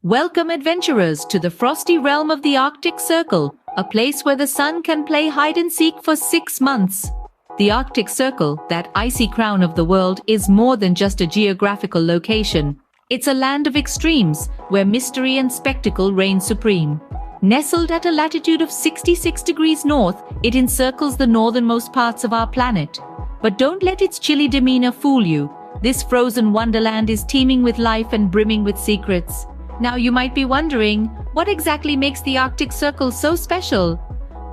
Welcome adventurers to the frosty realm of the Arctic Circle, a place where the sun can play hide and seek for 6 months. The Arctic Circle, that icy crown of the world, is more than just a geographical location. It's a land of extremes, where mystery and spectacle reign supreme. Nestled at a latitude of 66 degrees north, it encircles the northernmost parts of our planet. But don't let its chilly demeanor fool you. This frozen wonderland is teeming with life and brimming with secrets. Now you might be wondering, what exactly makes the Arctic Circle so special?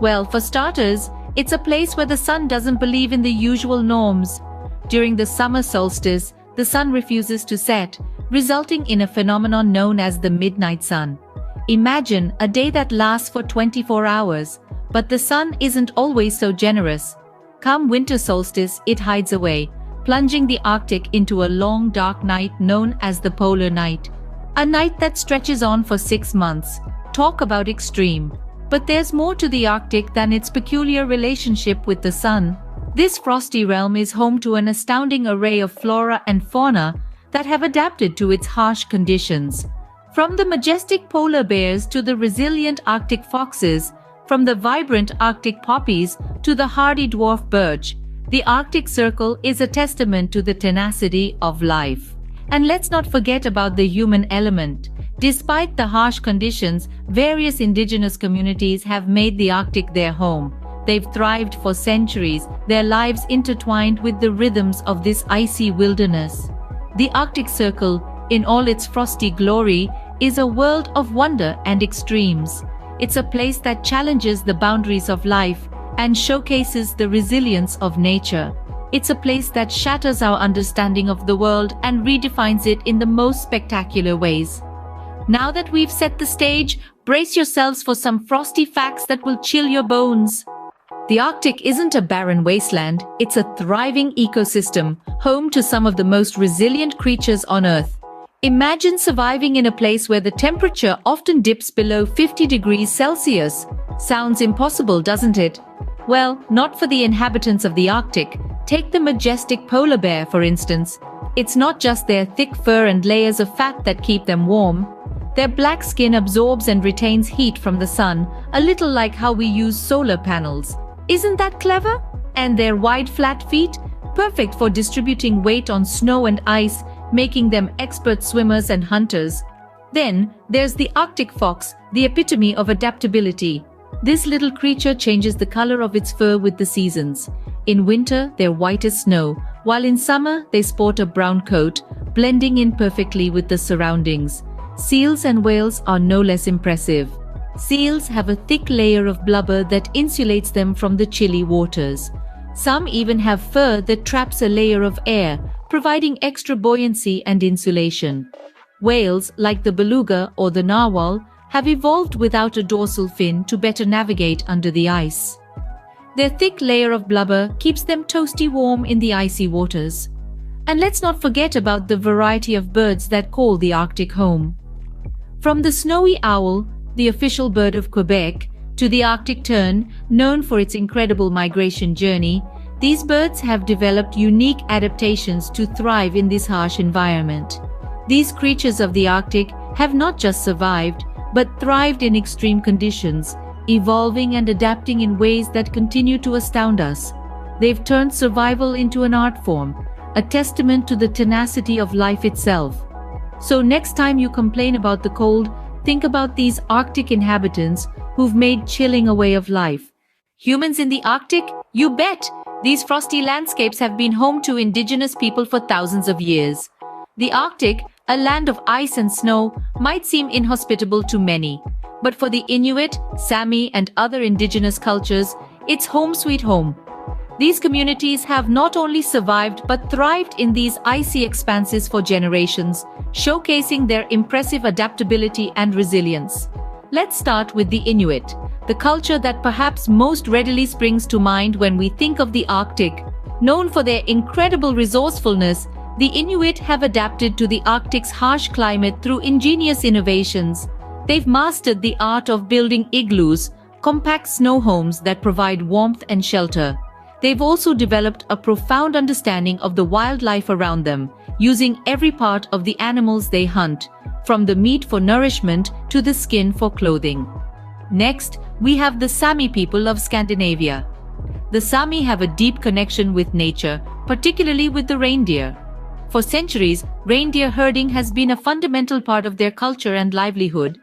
Well, for starters, it's a place where the sun doesn't believe in the usual norms. During the summer solstice, the sun refuses to set, resulting in a phenomenon known as the midnight sun. Imagine a day that lasts for 24 hours, but the sun isn't always so generous. Come winter solstice, it hides away, plunging the Arctic into a long dark night known as the polar night. A night that stretches on for 6 months. Talk about extreme. But there's more to the Arctic than its peculiar relationship with the sun. This frosty realm is home to an astounding array of flora and fauna that have adapted to its harsh conditions. From the majestic polar bears to the resilient Arctic foxes, from the vibrant Arctic poppies to the hardy dwarf birch, the Arctic Circle is a testament to the tenacity of life. And let's not forget about the human element. Despite the harsh conditions, various indigenous communities have made the Arctic their home. They've thrived for centuries, their lives intertwined with the rhythms of this icy wilderness. The Arctic Circle, in all its frosty glory, is a world of wonder and extremes. It's a place that challenges the boundaries of life and showcases the resilience of nature. It's a place that shatters our understanding of the world and redefines it in the most spectacular ways. Now that we've set the stage, brace yourselves for some frosty facts that will chill your bones. The Arctic isn't a barren wasteland, it's a thriving ecosystem, home to some of the most resilient creatures on Earth. Imagine surviving in a place where the temperature often dips below 50 degrees Celsius. Sounds impossible, doesn't it? Well, not for the inhabitants of the Arctic. Take the majestic polar bear, for instance. It's not just their thick fur and layers of fat that keep them warm. Their black skin absorbs and retains heat from the sun, a little like how we use solar panels. Isn't that clever? And their wide flat feet? Perfect for distributing weight on snow and ice, making them expert swimmers and hunters. Then, there's the Arctic fox, the epitome of adaptability. This little creature changes the color of its fur with the seasons. In winter, they're white as snow, while in summer, they sport a brown coat, blending in perfectly with the surroundings. Seals and whales are no less impressive. Seals have a thick layer of blubber that insulates them from the chilly waters. Some even have fur that traps a layer of air, providing extra buoyancy and insulation. Whales, like the beluga or the narwhal, have evolved without a dorsal fin to better navigate under the ice. Their thick layer of blubber keeps them toasty warm in the icy waters. And let's not forget about the variety of birds that call the Arctic home. From the snowy owl, the official bird of Quebec, to the Arctic tern, known for its incredible migration journey, these birds have developed unique adaptations to thrive in this harsh environment. These creatures of the Arctic have not just survived, but thrived in extreme conditions, evolving and adapting in ways that continue to astound us. They've turned survival into an art form, a testament to the tenacity of life itself. So next time you complain about the cold, think about these Arctic inhabitants who've made chilling a way of life. Humans in the Arctic? You bet! These frosty landscapes have been home to indigenous people for thousands of years. The Arctic, a land of ice and snow, might seem inhospitable to many. But for the Inuit, Sami, and other indigenous cultures, it's home sweet home. These communities have not only survived but thrived in these icy expanses for generations, showcasing their impressive adaptability and resilience. Let's start with the Inuit, the culture that perhaps most readily springs to mind when we think of the Arctic. Known for their incredible resourcefulness, the Inuit have adapted to the Arctic's harsh climate through ingenious innovations. They've mastered the art of building igloos, compact snow homes that provide warmth and shelter. They've also developed a profound understanding of the wildlife around them, using every part of the animals they hunt, from the meat for nourishment to the skin for clothing. Next, we have the Sami people of Scandinavia. The Sami have a deep connection with nature, particularly with the reindeer. For centuries, reindeer herding has been a fundamental part of their culture and livelihood.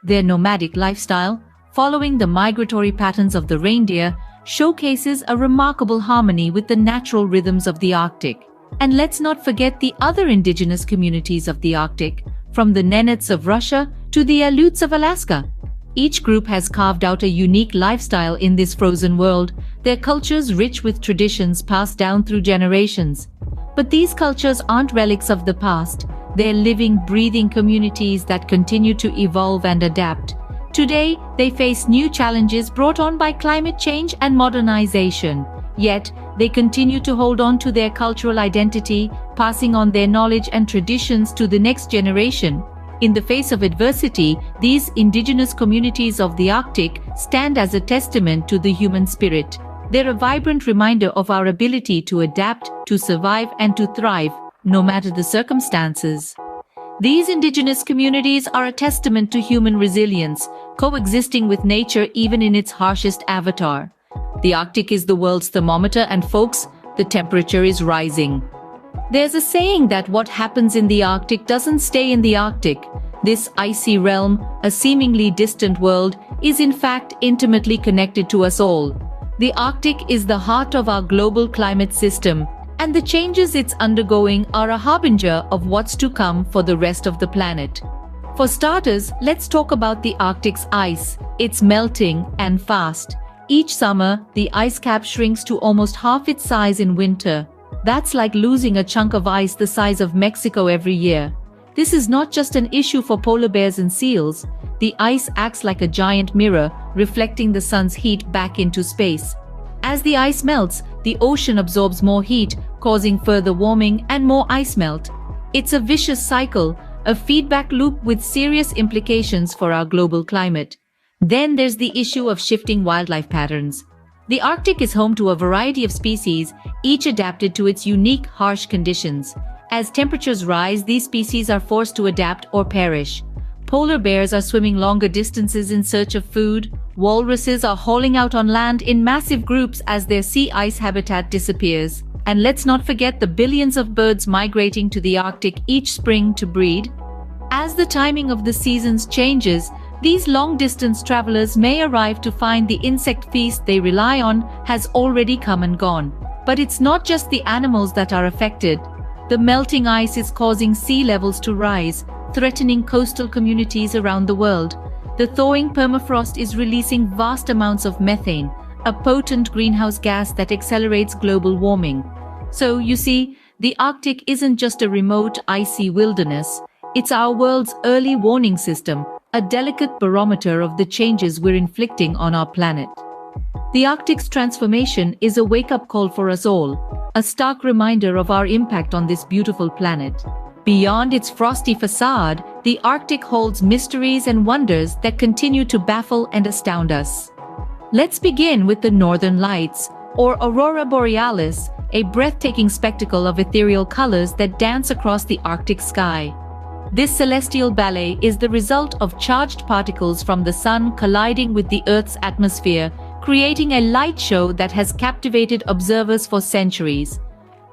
Their nomadic lifestyle, following the migratory patterns of the reindeer, showcases a remarkable harmony with the natural rhythms of the Arctic. And let's not forget the other indigenous communities of the Arctic, from the Nenets of Russia to the Aleuts of Alaska. Each group has carved out a unique lifestyle in this frozen world, their cultures rich with traditions passed down through generations. But these cultures aren't relics of the past, they're living, breathing communities that continue to evolve and adapt. Today, they face new challenges brought on by climate change and modernization. Yet, they continue to hold on to their cultural identity, passing on their knowledge and traditions to the next generation. In the face of adversity, these indigenous communities of the Arctic stand as a testament to the human spirit. They're a vibrant reminder of our ability to adapt, to survive, and to thrive, no matter the circumstances. These indigenous communities are a testament to human resilience, coexisting with nature even in its harshest avatar. The Arctic is the world's thermometer, and folks, the temperature is rising. There's a saying that what happens in the Arctic doesn't stay in the Arctic. This icy realm, a seemingly distant world, is in fact intimately connected to us all. The Arctic is the heart of our global climate system, and the changes it's undergoing are a harbinger of what's to come for the rest of the planet. For starters, let's talk about the Arctic's ice. It's melting, and fast. Each summer, the ice cap shrinks to almost half its size in winter. That's like losing a chunk of ice the size of Mexico every year. This is not just an issue for polar bears and seals. The ice acts like a giant mirror, reflecting the sun's heat back into space. As the ice melts, the ocean absorbs more heat, causing further warming and more ice melt. It's a vicious cycle, a feedback loop with serious implications for our global climate. Then there's the issue of shifting wildlife patterns. The Arctic is home to a variety of species, each adapted to its unique, harsh conditions. As temperatures rise, these species are forced to adapt or perish. Polar bears are swimming longer distances in search of food. Walruses are hauling out on land in massive groups as their sea ice habitat disappears. And let's not forget the billions of birds migrating to the Arctic each spring to breed. As the timing of the seasons changes, these long-distance travelers may arrive to find the insect feast they rely on has already come and gone. But it's not just the animals that are affected. The melting ice is causing sea levels to rise, threatening coastal communities around the world. The thawing permafrost is releasing vast amounts of methane, a potent greenhouse gas that accelerates global warming. So, you see, the Arctic isn't just a remote, icy wilderness. It's our world's early warning system, a delicate barometer of the changes we're inflicting on our planet. The Arctic's transformation is a wake-up call for us all, a stark reminder of our impact on this beautiful planet. Beyond its frosty facade, the Arctic holds mysteries and wonders that continue to baffle and astound us. Let's begin with the Northern Lights, or Aurora Borealis, a breathtaking spectacle of ethereal colors that dance across the Arctic sky. This celestial ballet is the result of charged particles from the sun colliding with the Earth's atmosphere, creating a light show that has captivated observers for centuries.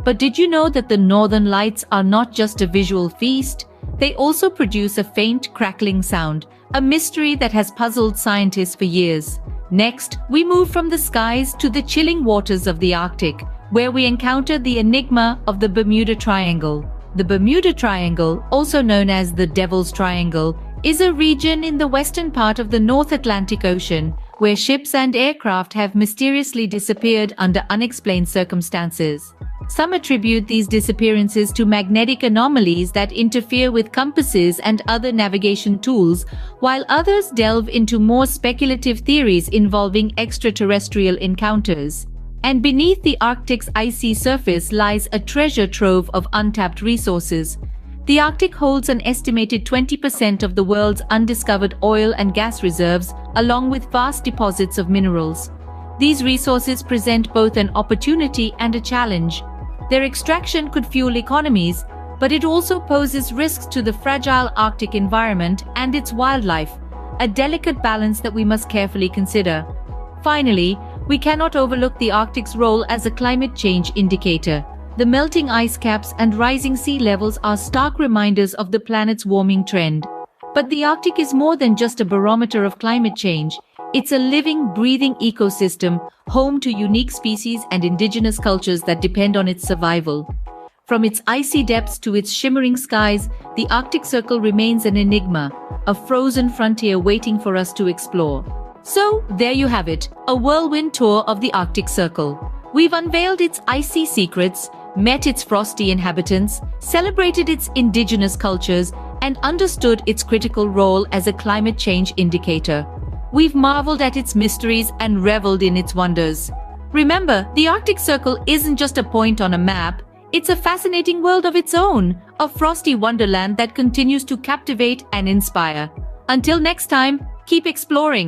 But did you know that the Northern Lights are not just a visual feast? They also produce a faint, crackling sound, a mystery that has puzzled scientists for years. Next, we move from the skies to the chilling waters of the Arctic, where we encounter the enigma of the Bermuda Triangle. The Bermuda Triangle, also known as the Devil's Triangle, is a region in the western part of the North Atlantic Ocean, where ships and aircraft have mysteriously disappeared under unexplained circumstances. Some attribute these disappearances to magnetic anomalies that interfere with compasses and other navigation tools, while others delve into more speculative theories involving extraterrestrial encounters. And beneath the Arctic's icy surface lies a treasure trove of untapped resources. The Arctic holds an estimated 20% of the world's undiscovered oil and gas reserves, along with vast deposits of minerals. These resources present both an opportunity and a challenge. Their extraction could fuel economies, but it also poses risks to the fragile Arctic environment and its wildlife, a delicate balance that we must carefully consider. Finally, we cannot overlook the Arctic's role as a climate change indicator. The melting ice caps and rising sea levels are stark reminders of the planet's warming trend. But the Arctic is more than just a barometer of climate change. It's a living, breathing ecosystem, home to unique species and indigenous cultures that depend on its survival. From its icy depths to its shimmering skies, the Arctic Circle remains an enigma, a frozen frontier waiting for us to explore. So, there you have it, a whirlwind tour of the Arctic Circle. We've unveiled its icy secrets, met its frosty inhabitants, celebrated its indigenous cultures, and understood its critical role as a climate change indicator. We've marveled at its mysteries and reveled in its wonders. Remember, the Arctic Circle isn't just a point on a map, it's a fascinating world of its own, a frosty wonderland that continues to captivate and inspire. Until next time, keep exploring.